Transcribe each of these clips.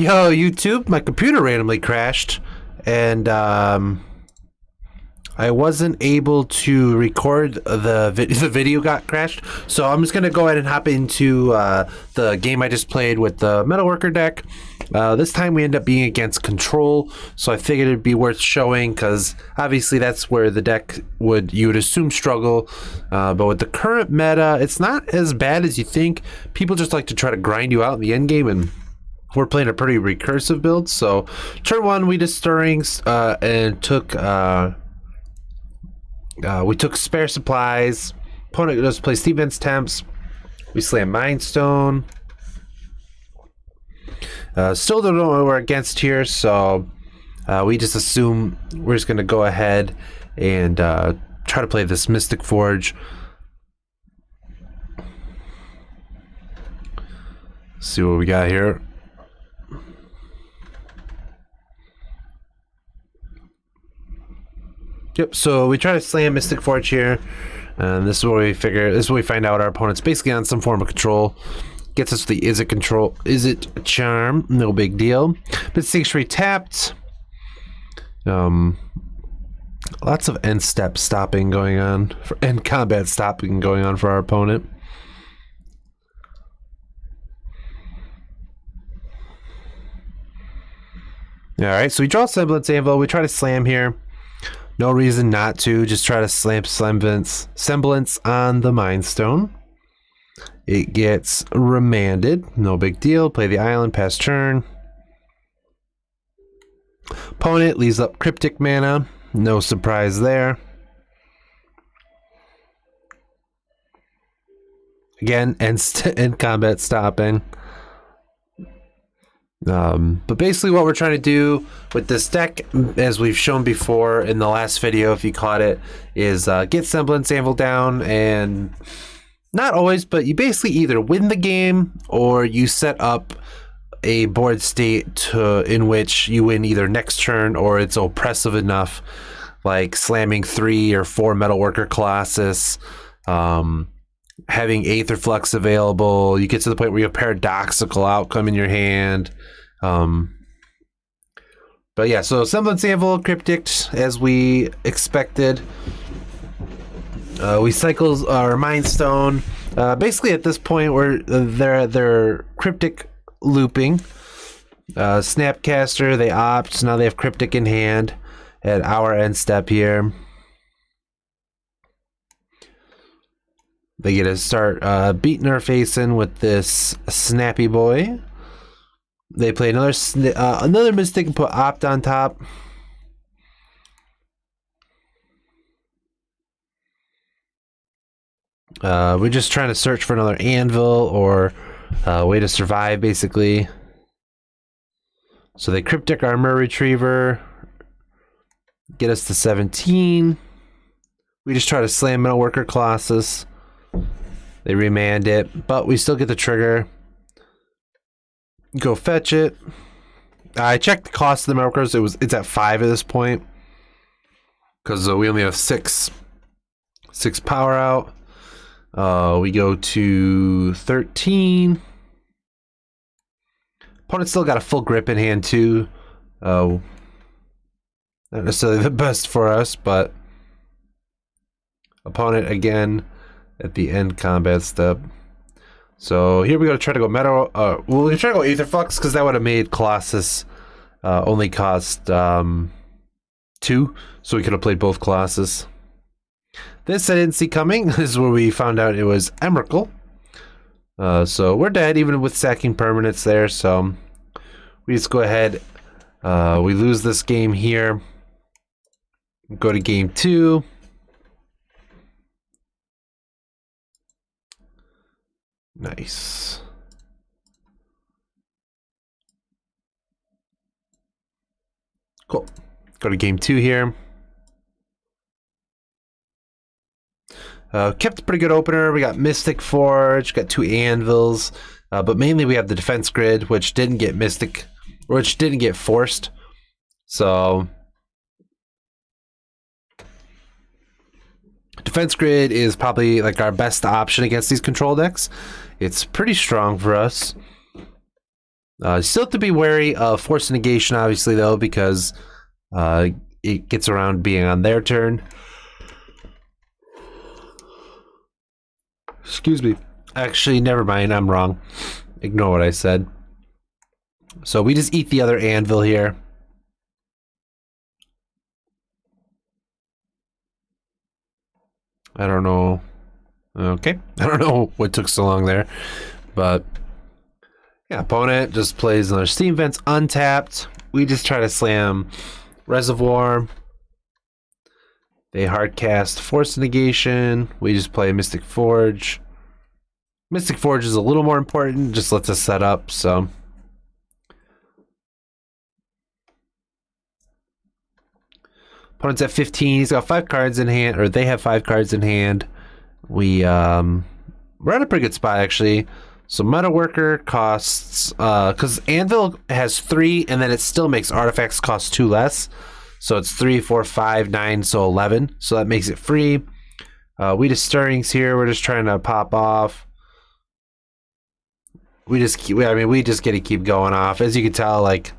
Yo, YouTube, my computer randomly crashed, and I wasn't able to record the video got crashed. So I'm just gonna go ahead and hop into the game I just played with the Metalworker deck. This time we end up being against Control, so I figured it'd be worth showing because obviously that's where the deck you would assume struggle. But with the current meta, it's not as bad as you think. People just like to try to grind you out in the end game, and we're playing a pretty recursive build. So turn one, we just stirrings and took we took spare supplies. Opponent just plays defense temps. We slam Mind Stone. Still don't know what we're against here, so we just assume we're just gonna go ahead and try to play this Mystic Forge. See what we got here. Yep, so we try to slam Mystic Forge here, and this is where we figure, this is where we find out our opponent's basically on some form of control. Gets us the is it control, is it charm, no big deal. But Sanctuary tapped. Lots of end step stopping going on, end combat stopping going on for our opponent. Alright, so we draw Semblance Anvil, we try to slam here. No reason not to, just try to slam Semblance on the Mind Stone. It gets remanded, no big deal. Play the island, pass turn. Opponent leaves up Cryptic mana, no surprise there. Again, end combat stopping. But basically what we're trying to do with this deck, as we've shown before in the last video, if you caught it, is get Semblance Anvil down, and not always, but you basically either win the game or you set up a board state in which you win either next turn or it's oppressive enough, like slamming 3 or 4 Metalworker Colossus, having Aether Flux available. You get to the point where you have Paradoxical outcome in your hand. But yeah, so Semblance Anvil, Cryptic, as we expected. We cycle our Mind Stone. Basically at this point they're Cryptic looping. Snapcaster, they opt, so now they have Cryptic in hand at our end step here. They get to start beating our face in with this Snappy Boy. They play another Mystic and put Opt on top. We're just trying to search for another Anvil or way to survive, basically. So they Cryptic Armor Retriever, get us to 17. We just try to slam Metalworker Colossus. They remand it, but we still get the trigger. Go fetch it. I checked the cost of the Metalworkers. It's at 5 at this point because we only have 6 power out. We go to 13. Opponent still got a full grip in hand too. Not necessarily the best for us, but opponent again at the end combat step. So here we go to try to go metal. Well, we try to go Aether Flux because that would have made Colossus only cost 2, so we could have played both Colossus. This I didn't see coming. This is where we found out it was Emrakul. So we're dead even with sacking permanents there. So we just go ahead. We lose this game here. Go to game 2. Nice. Cool. Go to game 2 here. Kept a pretty good opener. We got Mystic Forge, got 2 Anvils, but mainly we have the defense grid, which didn't get forced. So defense grid is probably like our best option against these control decks. It's pretty strong for us. Still have to be wary of force negation, obviously, though, because it gets around being on their turn. Excuse me. Actually, never mind. I'm wrong. Ignore what I said. So we just eat the other Anvil here. I don't know. Okay. I don't know what took so long there. But yeah, opponent just plays another Steam Vents untapped. We just try to slam Reservoir. They hardcast Force Negation. We just play Mystic Forge. Mystic Forge is a little more important, just lets us set up, so. Opponent's at 15. He's got 5 cards in hand, or they have 5 cards in hand. We're in a pretty good spot, actually. So Metalworker costs, because Anvil has 3, and then it still makes artifacts cost 2 less. So it's 3, 4, 5, 9, so 11. So that makes it free. We just Stirrings here. We're just trying to pop off. We just get to keep going off. As you can tell, like,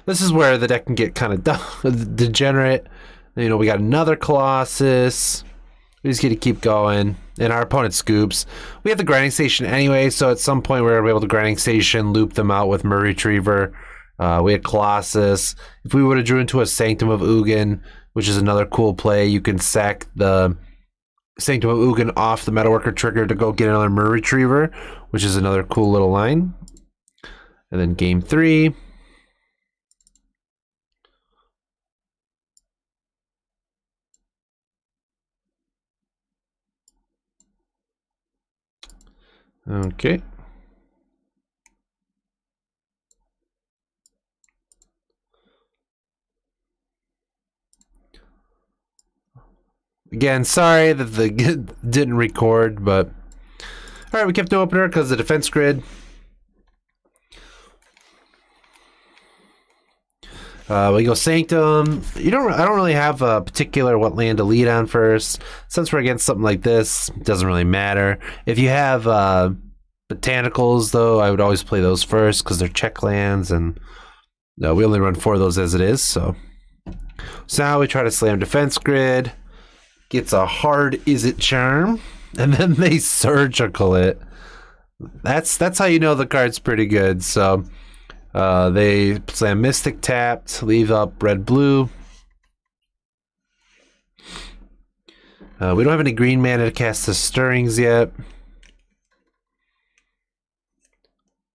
this is where the deck can get kind of degenerate. You know, we got another Colossus. We just get to keep going. And our opponent scoops. We have the grinding station anyway, so at some point we're going to be able to grinding station, loop them out with Murray Retriever. We had Colossus. If we would have drew into a Sanctum of Ugin, which is another cool play, you can sack the Sanctum of Ugin off the Metalworker trigger to go get another Murray Retriever, which is another cool little line. And then game 3. Okay. Again, sorry that the didn't record, but all right, we kept the opener because the defense grid. We go Sanctum. I don't really have a particular what land to lead on first. Since we're against something like this, it doesn't really matter. If you have Botanicals, though, I would always play those first because they're check lands, and we only run 4 of those as it is. So now we try to slam defense grid. Gets a hard is it charm, and then they surgical it. That's how you know the card's pretty good. So they slam Mystic tapped, leave up red blue. We don't have any green mana to cast the Stirrings yet.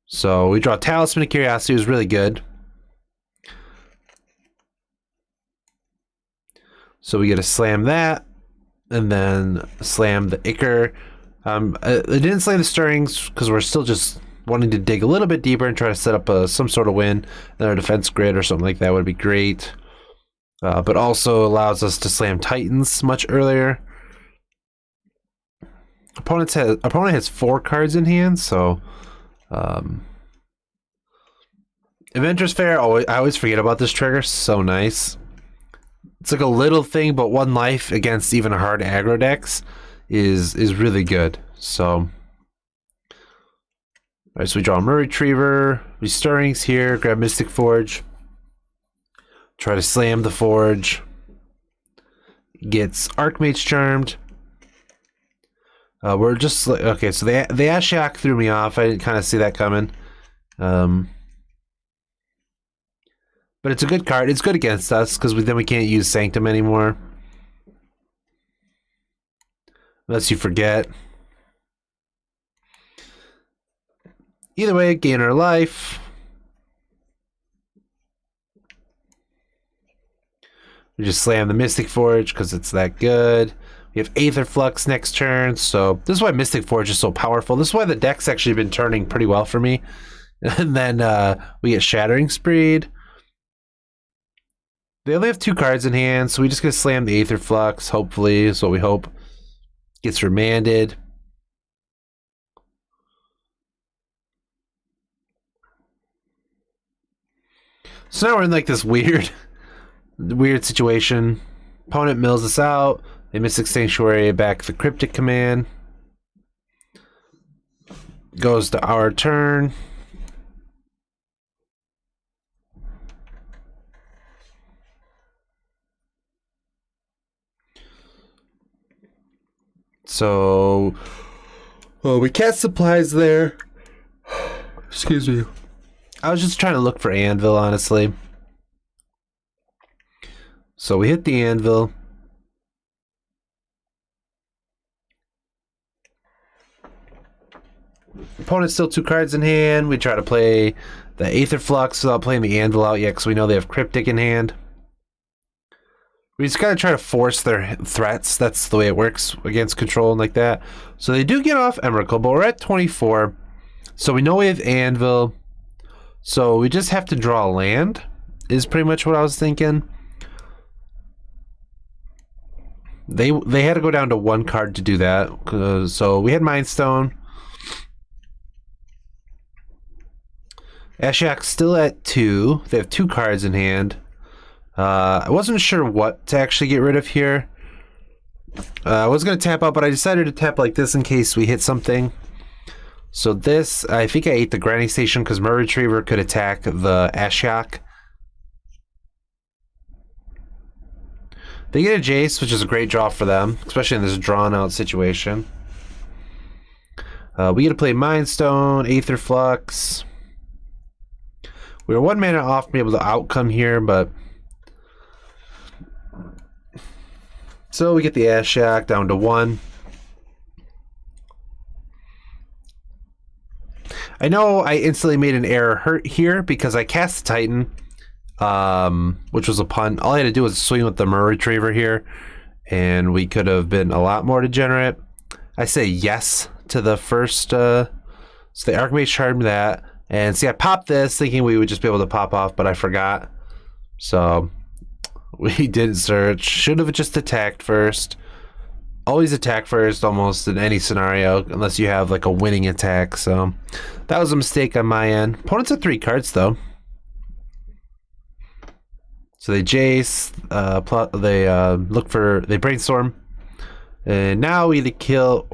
So we draw Talisman of Curiosity, was really good. So we get to slam that, and then slam the Ichor. I didn't slam the Stirrings because we're still just wanting to dig a little bit deeper and try to set up some sort of win. Another defense grid or something like that would be great. But also allows us to slam Titans much earlier. Opponent has 4 cards in hand, so Adventurous Fair, I always forget about this trigger. So nice. It's like a little thing, but 1 life against even hard aggro decks is really good. So, alright, so we draw a Murray Retriever, we Stirrings here, grab Mystic Forge, try to slam the Forge, gets Archmage Charmed. We're just like, okay, so the Ashiok threw me off. I didn't kind of see that coming. But it's a good card. It's good against us because then we can't use Sanctum anymore. Unless you forget. Either way, gain our life. We just slam the Mystic Forge because it's that good. We have Aether Flux next turn, so this is why Mystic Forge is so powerful. This is why the deck's actually been turning pretty well for me. And then we get Shattering Screed. They only have 2 cards in hand, so we just gonna slam the Aether Flux, hopefully, is what we hope. Gets remanded. So now we're in like this weird situation. Opponent mills us out. They Mystic Sanctuary back the Cryptic command. Goes to our turn. So we cast supplies there. Excuse me. I was just trying to look for Anvil, honestly. So we hit the Anvil. Opponent's still 2 cards in hand. We try to play the Aether Flux without playing the Anvil out yet because we know they have Cryptic in hand. We just gotta try to force their threats. That's the way it works against control and like that. So they do get off Emrakul, but we're at 24. So we know we have Anvil. So we just have to draw a land, is pretty much what I was thinking. They had to go down to 1 card to do that. So we had Mind Stone. Ashiok's still at 2. They have 2 cards in hand. I wasn't sure what to actually get rid of here. I was going to tap out, but I decided to tap like this in case we hit something. So this, I think I ate the grinding station because Mer Retriever could attack the Ashiok. They get a Jace, which is a great draw for them, especially in this drawn out situation. We get to play Mind Stone, Aether Flux. We were 1 mana off being able to outcome here, but so we get the Ashiok down to 1. I know I instantly made an error here because I cast the Titan, which was a pun. All I had to do was swing with the Mer Retriever here, and we could have been a lot more degenerate. I say yes to the first, so the Archmage charmed that. And see, I popped this thinking we would just be able to pop off, but I forgot. So we didn't search. Should have just attacked first. Always attack first, almost in any scenario, unless you have like a winning attack. So that was a mistake on my end. Opponents have 3 cards though. So they Jace, they brainstorm, and now we either kill.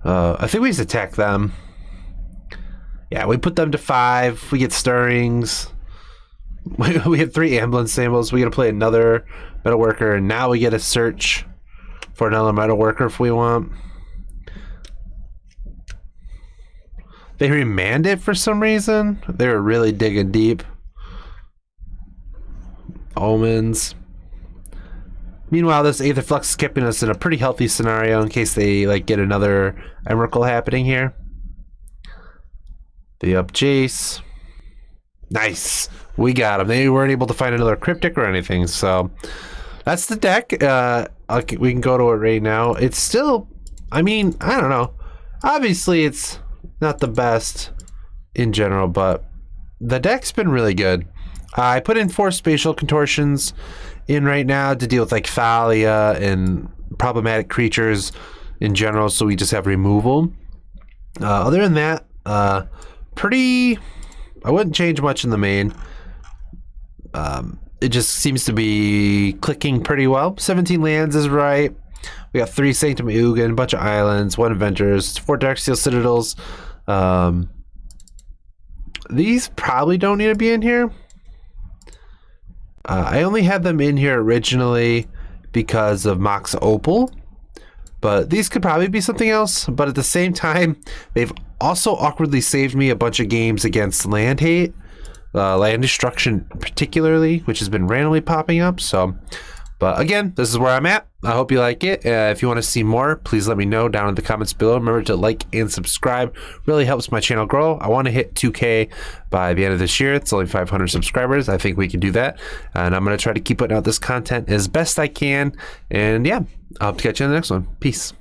I think we just attack them. Yeah, we put them to 5. We get Stirrings. We have 3 Ambulance Samples. We gotta play another Metalworker, and now we get a search for another Metalworker if we want. They remand it for some reason. They were really digging deep. Omens. Meanwhile, this Aether Flux is keeping us in a pretty healthy scenario in case they like get another Emrakul happening here. They up Jace. Nice. We got them. They weren't able to find another Cryptic or anything, so that's the deck. We can go to it right now. It's still, I mean, I don't know. Obviously, it's not the best in general, but the deck's been really good. I put in 4 Spatial Contortions in right now to deal with like Thalia and problematic creatures in general, so we just have removal. Other than that, I wouldn't change much in the main. It just seems to be clicking pretty well. 17 lands is right. We got 3 Sanctum Ugin, a bunch of islands, 1 Adventures, 4 Darksteel Citadels. These probably don't need to be in here. I only had them in here originally because of Mox Opal, but these could probably be something else. But at the same time, they've also awkwardly saved me a bunch of games against land hate, land destruction particularly, which has been randomly popping up. So, but again, this is where I'm at. I hope you like it. If you want to see more, please let me know down in the comments below. Remember to like and subscribe. Really helps my channel grow. I want to hit 2K by the end of this year. It's only 500 subscribers. I think we can do that. And I'm going to try to keep putting out this content as best I can. And yeah, I'll catch you in the next one. Peace.